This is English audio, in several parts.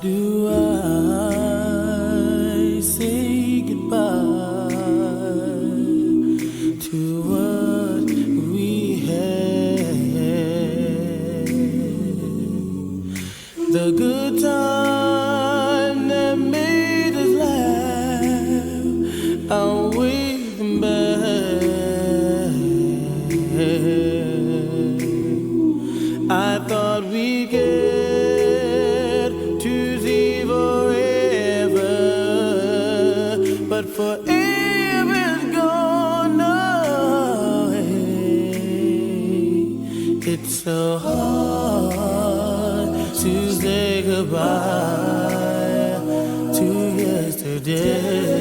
Do I say goodbye to what we had? The good time that made us laugh, I'm waving back. I thought we'd get to see forever, but forever's gone away. It's so hard to say goodbye to yesterday.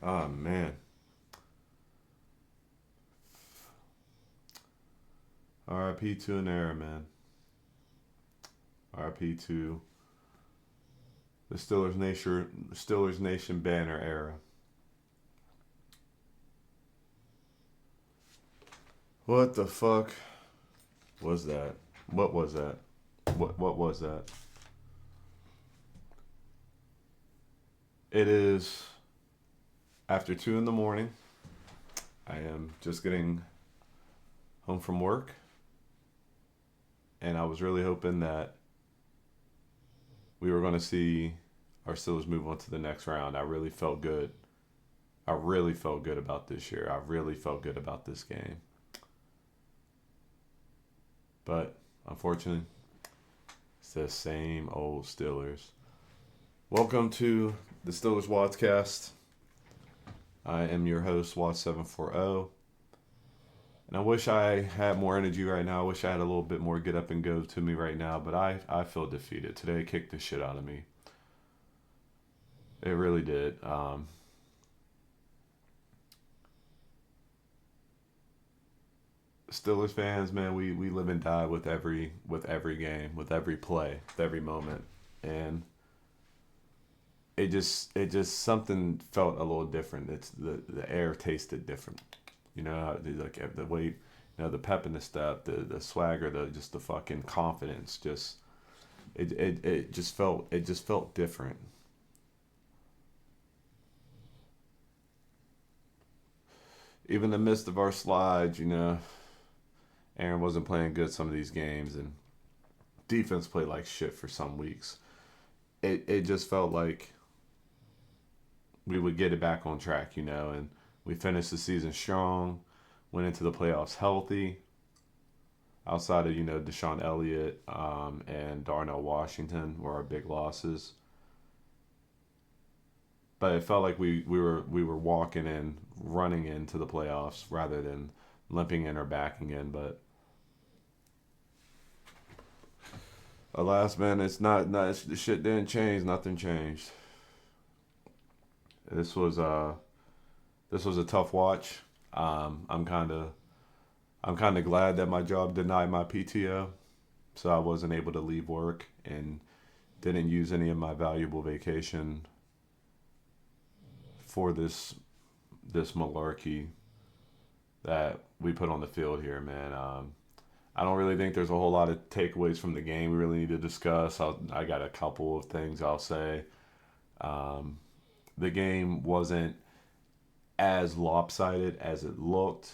Oh man. RIP to an era, man. RIP to the Steelers Nation banner era. What the fuck was that? What was that? What was that? It is after 2 in the morning. I am just getting home from work. And I was really hoping that we were going to see our Steelers move on to the next round. I really felt good. I really felt good about this year. I really felt good about this game. But unfortunately, it's the same old Steelers. Welcome to the Steelers Wattscast. I am your host, Watts740. And I wish I had more energy right now. I wish I had a little bit more get up and go to me right now. But I feel defeated. Today kicked the shit out of me. It really did. Steelers fans, man, we live and die with every game, with every play, with every moment. And it just something felt a little different. It's the air tasted different. You know, like the way, you know, the pep in the step, the swagger, the fucking confidence, just it just felt different. Even in the midst of our slides, you know, Aaron wasn't playing good some of these games, and defense played like shit for some weeks. It just felt like we would get it back on track, you know, and we finished the season strong, went into the playoffs healthy. Outside of, you know, Deshaun Elliott and Darnell Washington were our big losses. But it felt like we were walking in, running into the playoffs rather than limping in or backing in. But alas, man, it's not the shit didn't change. Nothing changed. This was a tough watch. I'm kind of glad that my job denied my PTO, so I wasn't able to leave work and didn't use any of my valuable vacation for this malarkey that we put on the field here, man. I don't really think there's a whole lot of takeaways from the game we really need to discuss. I got a couple of things I'll say. The game wasn't as lopsided as it looked,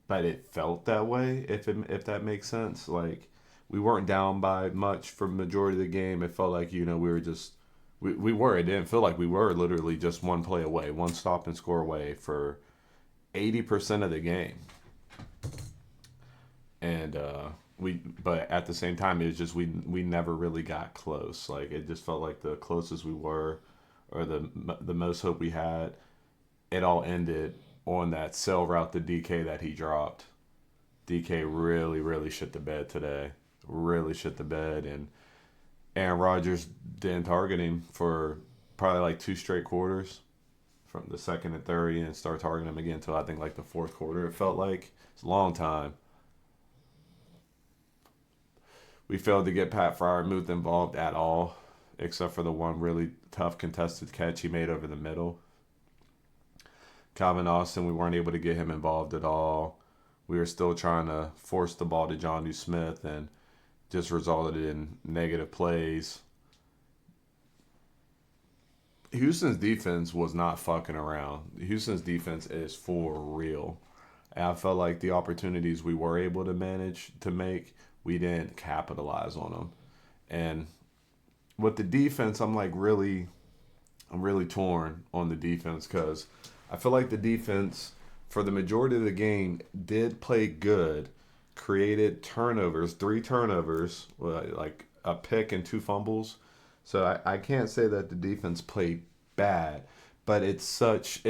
but it felt that way. If that makes sense, like we weren't down by much for the majority of the game. It felt like, you know, we were just We were. It didn't feel like we were literally just one play away, one stop and score away for 80% of the game. And but at the same time, it was just we never really got close. Like it just felt like the closest we were, or the most hope we had, it all ended on that sail route to DK that he dropped. DK really shit the bed today. Really shit the bed, and Aaron Rodgers didn't target him for probably like two straight quarters from the second and third. He didn't start targeting him again until I think like the fourth quarter. It felt like it's a long time. We failed to get Pat Fryermuth involved at all, except for the one really tough contested catch he made over the middle. Calvin Austin, we weren't able to get him involved at all. We were still trying to force the ball to John Smith, and just resulted in negative plays. Houston's defense was not fucking around. Houston's defense is for real. And I felt like the opportunities we were able to manage to make, we didn't capitalize on them. And with the defense, I'm really torn on the defense because I feel like the defense for the majority of the game did play good, created turnovers, 3 turnovers, like a pick and 2 fumbles. So I can't say that the defense played bad, but it's such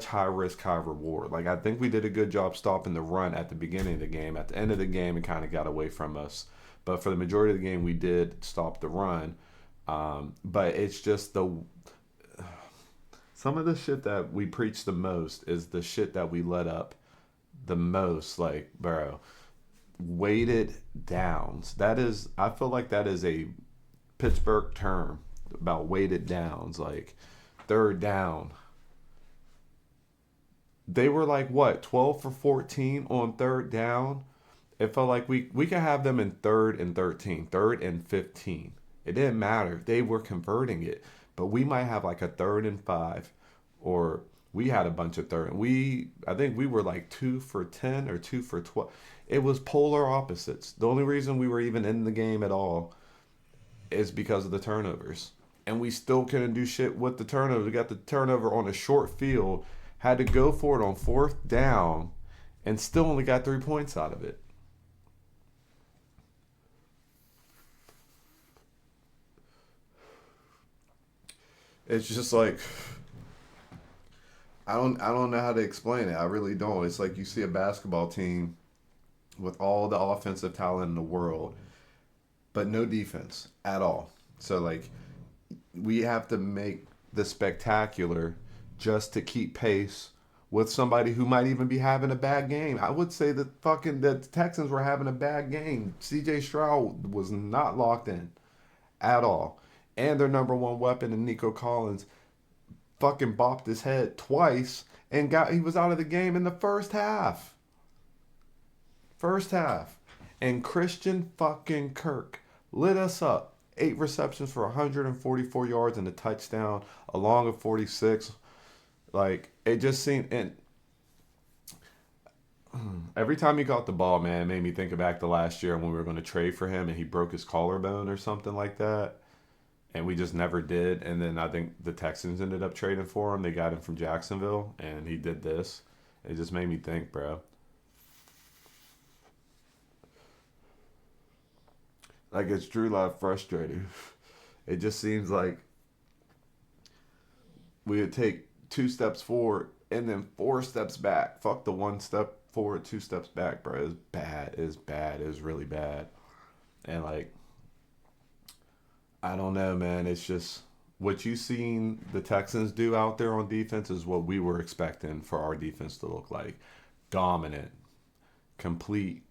high risk, high reward. Like I think we did a good job stopping the run at the beginning of the game. At the end of the game, it kind of got away from us. But for the majority of the game, we did stop the run. But it's just some of the shit that we preach the most is the shit that we let up the most. Like, bro, weighted downs. That is, I feel like that is a Pittsburgh term about weighted downs. Like, third down. They were like, what, 12 for 14 on third down? It felt like we could have them in third and 13, third and 15. It didn't matter. They were converting it. But we might have like a third and 5, or we had a bunch of third. I think we were like 2 for 10 or 2 for 12. It was polar opposites. The only reason we were even in the game at all is because of the turnovers. And we still couldn't do shit with the turnovers. We got the turnover on a short field, had to go for it on fourth down, and still only got 3 points out of it. It's just like I don't know how to explain it. I really don't. It's like you see a basketball team with all the offensive talent in the world, but no defense at all. So like we have to make the spectacular just to keep pace with somebody who might even be having a bad game. I would say that fucking the Texans were having a bad game. CJ Stroud was not locked in at all. And their number one weapon in Nico Collins fucking bopped his head twice and he was out of the game in the first half. First half. And Christian fucking Kirk lit us up. 8 receptions for 144 yards and a touchdown, along with 46. Like, it just seemed, and every time he got the ball, man, it made me think back to last year when we were going to trade for him and he broke his collarbone or something like that. And we just never did. And then I think the Texans ended up trading for him. They got him from Jacksonville, and he did this. It just made me think, bro. Like, it's Drew Lock frustrating. It just seems like we would take 2 steps forward and then 4 steps back. Fuck the 1 step forward, 2 steps back, bro. It's bad. It's bad. It's really bad. And, like, I don't know, man. It's just what you seen the Texans do out there on defense is what we were expecting for our defense to look like. Dominant, complete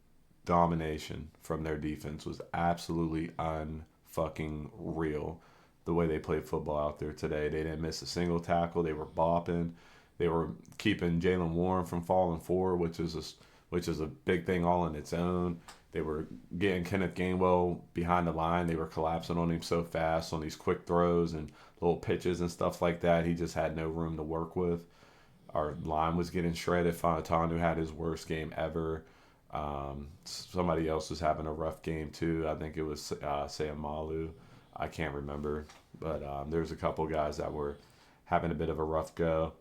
domination from their defense was absolutely unfucking real. The way they played football out there today, they didn't miss a single tackle. They were bopping. They were keeping Jalen Warren from falling forward, which is a big thing all in its own. They were getting Kenneth Gainwell behind the line. They were collapsing on him so fast on these quick throws and little pitches and stuff like that. He just had no room to work with. Our line was getting shredded. Fonatanu had his worst game ever. Somebody else was having a rough game too. I think it was Sayamalu. I can't remember, but there's a couple guys that were having a bit of a rough go.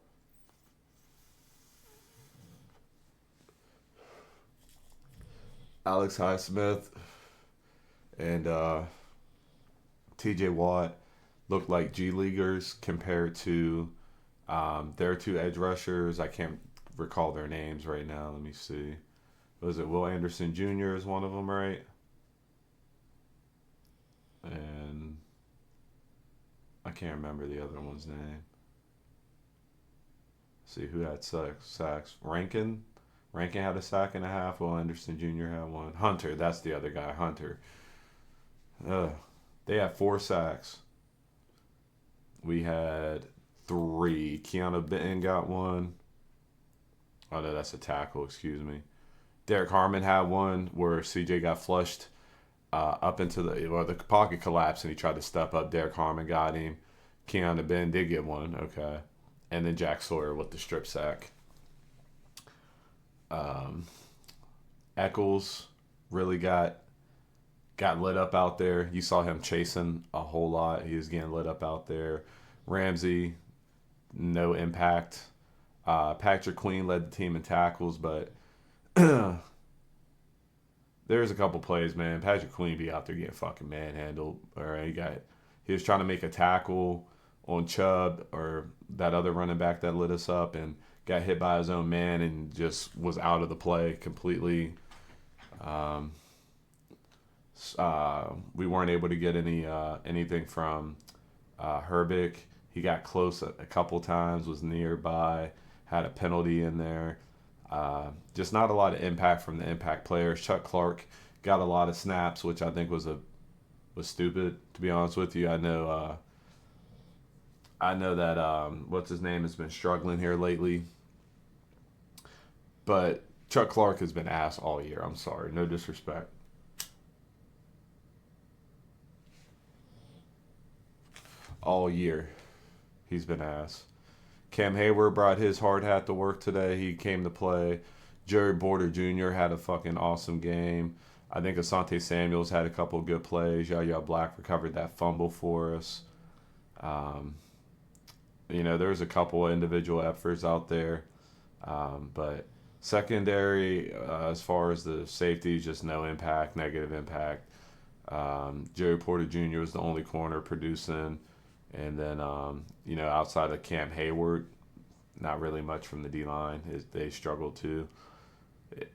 Alex Highsmith and TJ Watt looked like G Leaguers compared to their two edge rushers. I can't recall their names right now. Let me see. Was it Will Anderson Jr. is one of them, right? And I can't remember the other one's name. See who had sacks. Rankin. Rankin had a sack and a half. Will Anderson Jr. had one. Hunter, that's the other guy. Hunter. Ugh. They had 4 sacks. We had 3. Keanu Benton got one. Oh no, that's a tackle. Excuse me. Derek Harmon had one where CJ got flushed up into the pocket collapsed and he tried to step up. Derek Harmon got him. Keanu Ben did get one. Okay, and then Jack Sawyer with the strip sack. Um, Eccles really got lit up out there. You saw him chasing a whole lot. He was getting lit up out there. Ramsey, no impact. Patrick Queen led the team in tackles, but there's a couple plays, man. Patrick Queen be out there getting fucking manhandled. All right, he was trying to make a tackle on Chubb or that other running back that lit us up and got hit by his own man and just was out of the play completely. Um, we weren't able to get anything from Herbick. He got close a couple times, was nearby, had a penalty in there. Just not a lot of impact from the impact players. Chuck Clark got a lot of snaps, which I think was stupid. To be honest with you, I know that what's his name has been struggling here lately, but Chuck Clark has been ass all year. I'm sorry, no disrespect. All year, he's been ass. Cam Hayward brought his hard hat to work today. He came to play. Jerry Porter Jr. had a fucking awesome game. I think Asante Samuels had a couple of good plays. Yaya Black recovered that fumble for us. Um, there's a couple of individual efforts out there. But secondary, as far as the safeties, just no impact, negative impact. Jerry Porter Jr. was the only corner producing. And then, outside of Cam Hayward, not really much from the D line. They struggled too.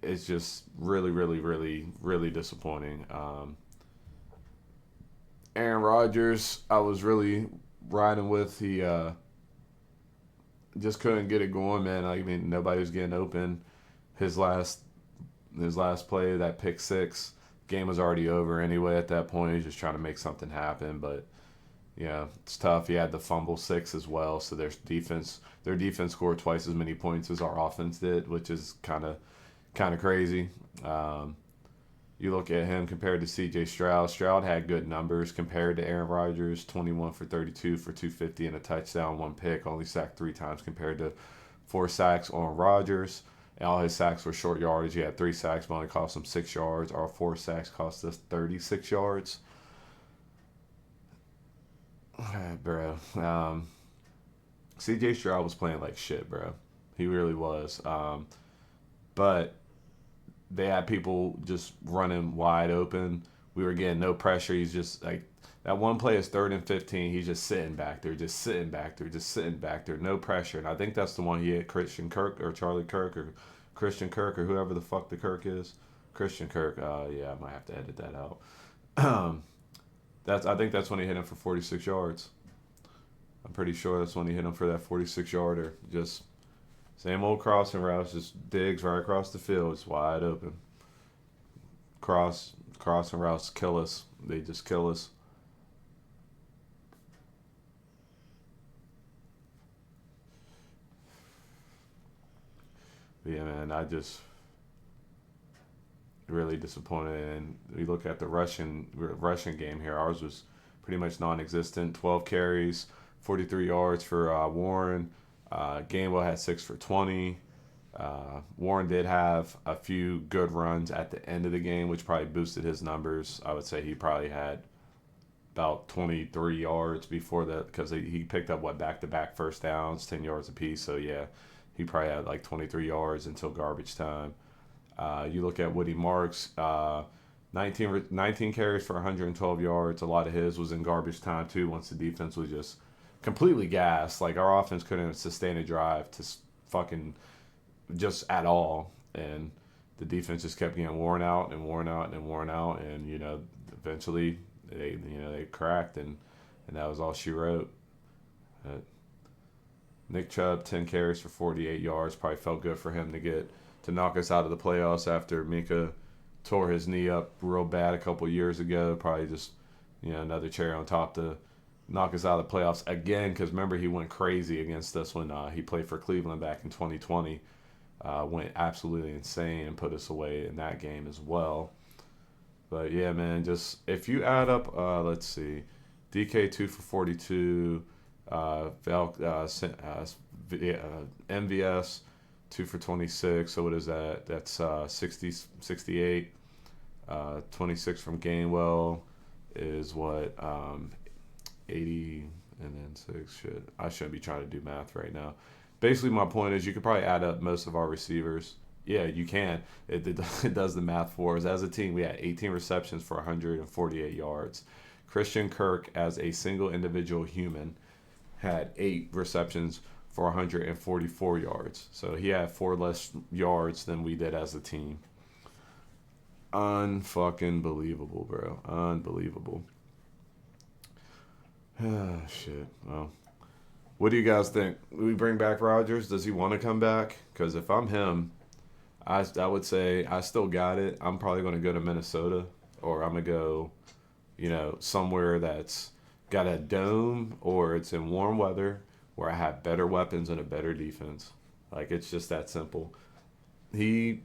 It's just really, really, really, really disappointing. Aaron Rodgers, I was really riding with. He just couldn't get it going, man. I mean, nobody was getting open. His last play, that pick six, game was already over anyway at that point. He was just trying to make something happen, but yeah, it's tough. He had the fumble 6 as well, so their defense scored twice as many points as our offense did, which is kind of crazy. You look at him compared to C.J. Stroud. Stroud had good numbers compared to Aaron Rodgers, 21 for 32 for 250 and a touchdown, 1 pick, only sacked 3 times compared to 4 sacks on Rodgers. And all his sacks were short yardage. He had 3 sacks, but only cost him 6 yards. Our 4 sacks cost us 36 yards. Bro, CJ Stroud was playing like shit, bro. He really was. But they had people just running wide open. We were getting no pressure. He's just like that one play is 3rd and 15. He's just sitting back there, no pressure. And I think that's the one he hit Christian Kirk or Charlie Kirk or Christian Kirk or whoever the fuck the Kirk is. Christian Kirk. Yeah, I might have to edit that out. I think that's when he hit him for 46 yards. I'm pretty sure that's when he hit him for that 46 yarder. Just same old crossing routes, just digs right across the field. It's wide open. Crossing routes kill us. They just kill us. But yeah, man, I just really disappointed. And we look at the Russian game here. Ours was pretty much non-existent. 12 carries, 43 yards for Warren. Gainwell had 6 for 20. Warren did have a few good runs at the end of the game, which probably boosted his numbers. I would say he probably had about 23 yards before that because he picked up what back to back first downs, 10 yards apiece. So yeah, he probably had like 23 yards until garbage time. You look at Woody Marks, 19 carries for 112 yards. A lot of his was in garbage time too. Once the defense was just completely gassed, like our offense couldn't sustain a drive to fucking just at all, and the defense just kept getting worn out and worn out and worn out, and eventually they cracked, and that was all she wrote. Uh, Nick Chubb, 10 carries for 48 yards. Probably felt good for him to knock us out of the playoffs after Minka tore his knee up real bad a couple years ago. Probably just another cherry on top to knock us out of the playoffs again. Because remember, he went crazy against us when he played for Cleveland back in 2020. Went absolutely insane and put us away in that game as well. But yeah, man, just if you add up, let's see, DK 2 for 42, MVS 2 for 26. So what is that? That's 60, 68. 26 from Gainwell is what 80 and then 6. Shit, I shouldn't be trying to do math right now. Basically, my point is you could probably add up most of our receivers. Yeah, you can. It does the math for us. As a team, we had 18 receptions for 148 yards. Christian Kirk, as a single individual human, had 8 receptions for 144 yards. So he had 4 less yards than we did as a team. Unfucking believable, bro. Unbelievable. Shit. Well, what do you guys think? We bring back Rodgers? Does he want to come back? Because if I'm him, I would say I still got it. I'm probably going to go to Minnesota, or I'm going to go, somewhere that's got a dome or it's in warm weather where I have better weapons and a better defense. Like, it's just that simple. He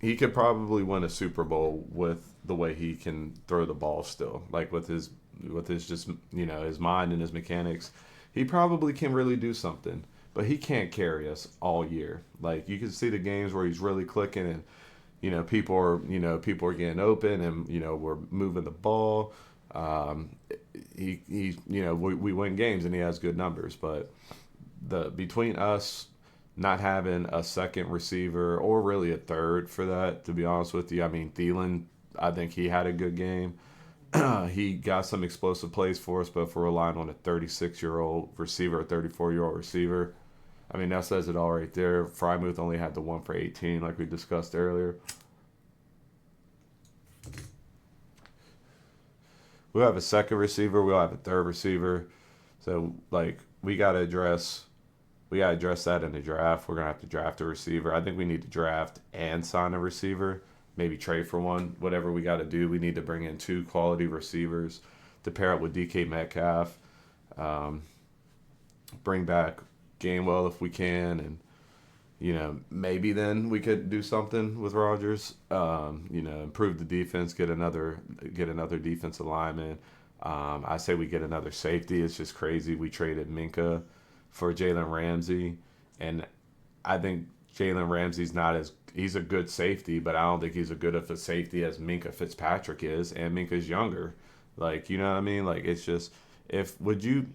could probably win a Super Bowl with the way he can throw the ball still. Like with his just his mind and his mechanics. He probably can really do something, but he can't carry us all year. Like you can see the games where he's really clicking and people are getting open and we're moving the ball. We win games and he has good numbers, but between us not having a second receiver or really a third for that, to be honest with you, I mean Thielen, I think he had a good game. He got some explosive plays for us, but if we're relying on a 36-year-old receiver, a 34-year-old receiver, I mean, that says it all right there. Frymuth only had the 1 for 18, like we discussed earlier. We'll have a second receiver. We'll have a third receiver. So, like, we got to address that in the draft. We're going to have to draft a receiver. I think we need to draft and sign a receiver. Maybe trade for one. Whatever we got to do. We need to bring in 2 quality receivers to pair up with DK Metcalf. Bring back Gainwell if we can. And, maybe then we could do something with Rodgers. Improve the defense, get another defensive lineman. I say we get another safety. It's just crazy. We traded Minka for Jalen Ramsey, and I think Jalen Ramsey's he's a good safety, but I don't think he's as good of a safety as Minka Fitzpatrick is, and Minka's younger. Like, you know what I mean? Like, it's just, would you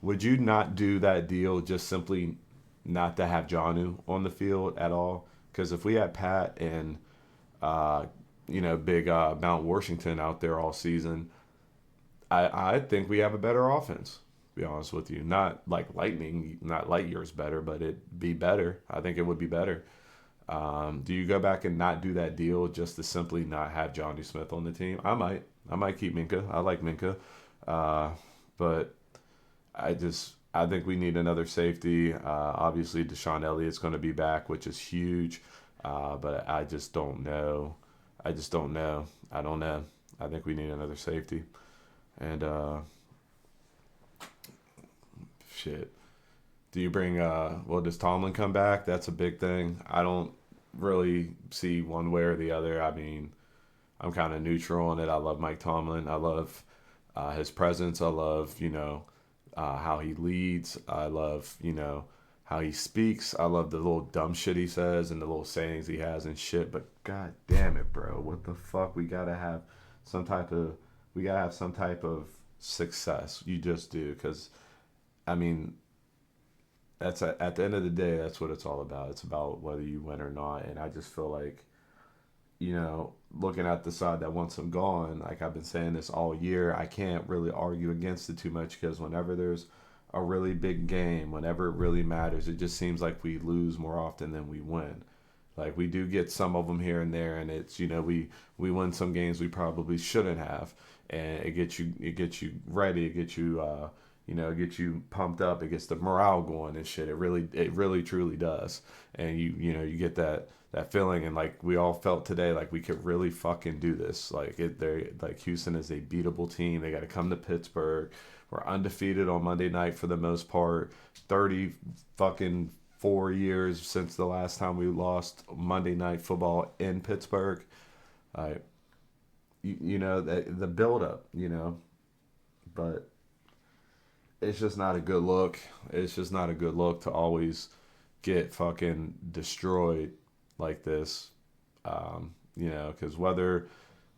not do that deal just simply not to have Jonnu on the field at all? Because if we had Pat and, big Mount Washington out there all season, I think we have a better offense. To be honest with you, not like lightning, not light years better, but it'd be better. I think it would be better. Do you go back and not do that deal just to simply not have Johnny Smith on the team? I might keep Minka. I like Minka, but I think we need another safety. Obviously, Deshaun Elliott's going to be back, which is huge, but I just don't know. I don't know. I think we need another safety, and shit. Do you bring does Tomlin come back? That's a big thing. I don't really see one way or the other. I mean, I'm kind of neutral on it. I love Mike Tomlin. I love his presence. I love, how he leads. I love, how he speaks. I love the little dumb shit he says and the little sayings he has and shit. But god damn it, bro. What the fuck? We gotta have some type of success. You just do because I mean at the end of the day, that's what it's all about. It's about whether you win or not. And I just feel like, looking at the side that wants him gone, like I've been saying this all year, I can't really argue against it too much because whenever there's a really big game, whenever it really matters, it just seems like we lose more often than we win. Like we do get some of them here and there, and it's we win some games we probably shouldn't have, and it gets you ready, it gets you pumped up, it gets the morale going and shit. It really truly does, and you get that feeling, and like we all felt today, like we could really fucking do this. Like they like Houston is a beatable team. They got to come to Pittsburgh. We're undefeated on Monday night for the most part. 30 fucking 4 years since the last time we lost Monday night football in Pittsburgh. Uh, the build up, but it's just not a good look. It's just not a good look to always get fucking destroyed like this. Because whether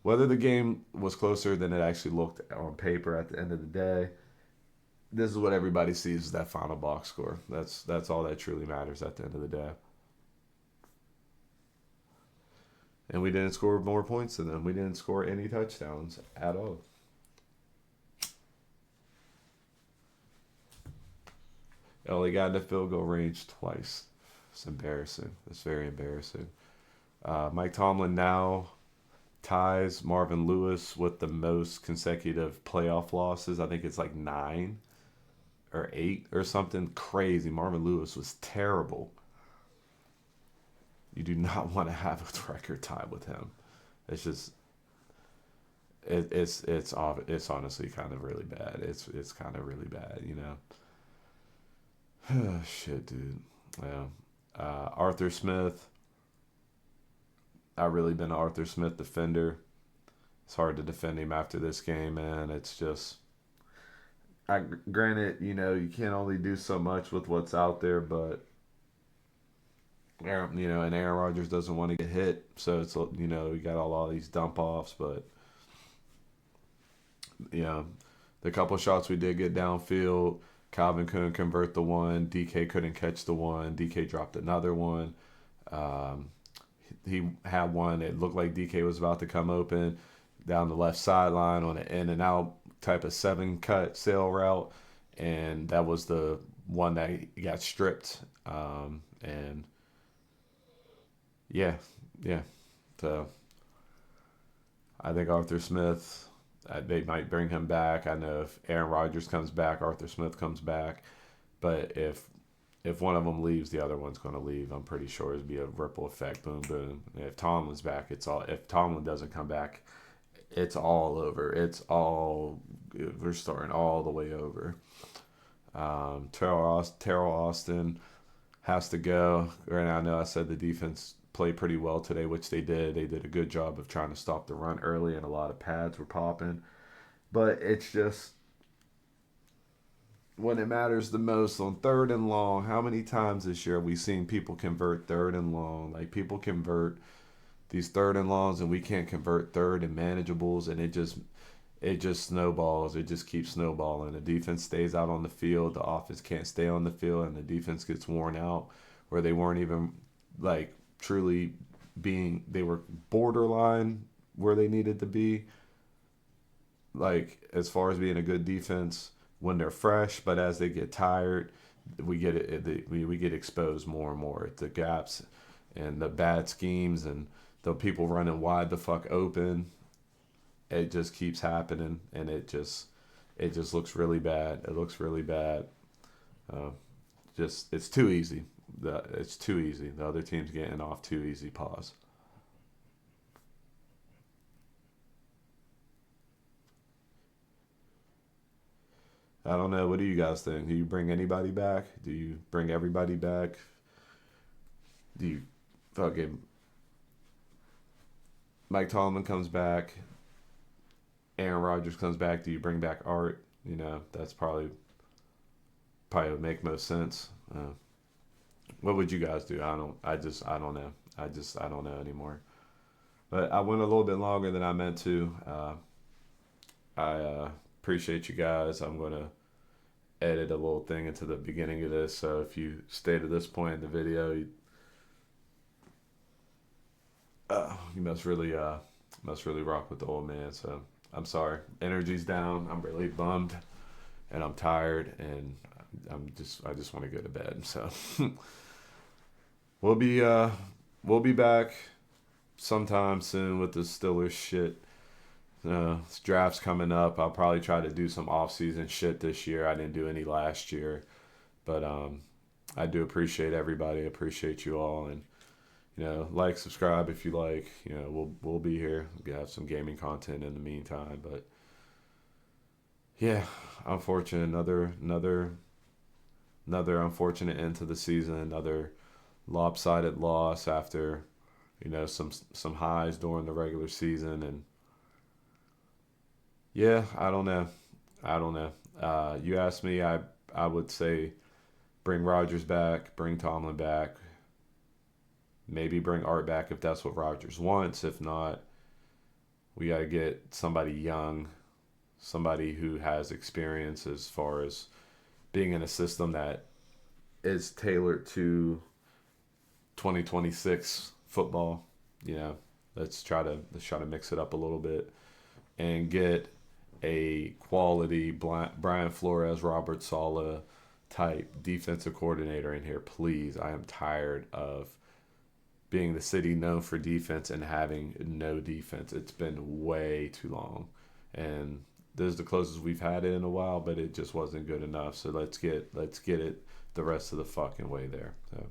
the game was closer than it actually looked on paper at the end of the day, this is what everybody sees is that final box score. That's all that truly matters at the end of the day. And we didn't score more points than them. We didn't score any touchdowns at all. Only got into field goal range twice. It's embarrassing. It's very embarrassing. Mike Tomlin now ties Marvin Lewis with the most consecutive playoff losses. I think it's like 9 or 8 or something crazy. Marvin Lewis was terrible. You do not want to have a record tie with him. It's just it's honestly kind of really bad. It's kind of really bad. Shit, dude. Yeah. Arthur Smith. I've really been an Arthur Smith defender. It's hard to defend him after this game, man. It's just, granted, you can only do so much with what's out there, but and Aaron Rodgers doesn't want to get hit, so it's you got all these dump offs, but the couple shots we did get downfield, Calvin couldn't convert the one, DK couldn't catch the one, DK dropped another one. Um, he had one. It looked like DK was about to come open down the left sideline on an in and out type of 7-cut sail route, and that was the one that got stripped. And yeah, yeah. So I think Arthur Smith. They might bring him back. I know if Aaron Rodgers comes back, Arthur Smith comes back. But if one of them leaves, the other one's going to leave. I'm pretty sure it'd be a ripple effect. Boom, boom. If Tomlin's back, it's all. If Tomlin doesn't come back, it's all over. We're starting all the way over. Terrell Austin has to go. Right now, I know I said the defense played pretty well today, which they did. They did a good job of trying to stop the run early, and a lot of pads were popping. But it's just when it matters the most on third and long. How many times this year have we seen people convert third and long? Like people convert these third and longs, and we can't convert third and manageables, and it just snowballs. It just keeps snowballing. The defense stays out on the field. The offense can't stay on the field, and the defense gets worn out where they weren't even like truly they were borderline where they needed to be. Like as far as being a good defense when they're fresh, but as they get tired, we get exposed more and more. The gaps and the bad schemes and the people running wide the fuck open. It just keeps happening, and it just looks really bad. It looks really bad. Uh, just it's too easy. It's too easy. The other team's getting off too easy. Pause. I don't know. What do you guys think? Do you bring anybody back? Do you bring everybody back? Do you fucking Mike Tomlin comes back? Aaron Rodgers comes back. Do you bring back Art? That's probably would make most sense. What would you guys do? I don't. I don't know. I don't know anymore. But I went a little bit longer than I meant to. I appreciate you guys. I'm gonna edit a little thing into the beginning of this, so if you stay to this point in the video, you must really rock with the old man. So I'm sorry, energy's down. I'm really bummed, and I'm tired, and I just want to go to bed. So we'll be uh we'll be back sometime soon with the Steelers shit. Draft's coming up. I'll probably try to do some off-season shit this year. I didn't do any last year, but I do appreciate everybody. Appreciate you all, and like, subscribe if you like. We'll be here. We'll have some gaming content in the meantime, but yeah, unfortunate. Another unfortunate end to the season. Another lopsided loss after some highs during the regular season, and yeah, I don't know. I don't know. You asked me, I would say bring Rodgers back, bring Tomlin back, maybe bring Art back if that's what Rodgers wants. If not, we got to get somebody young, somebody who has experience as far as being in a system that is tailored to 2026 football. You know, let's try to mix it up a little bit and get a quality Brian Flores, Robert Saleh type defensive coordinator in here, please. I am tired of being the city known for defense and having no defense. It's been way too long, and this is the closest we've had it in a while, but it just wasn't good enough. So let's get it the rest of the fucking way there. So,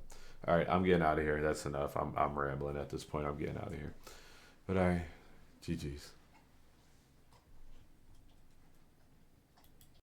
all right, I'm getting out of here. That's enough. I'm rambling at this point. I'm getting out of here. But all right, GG's.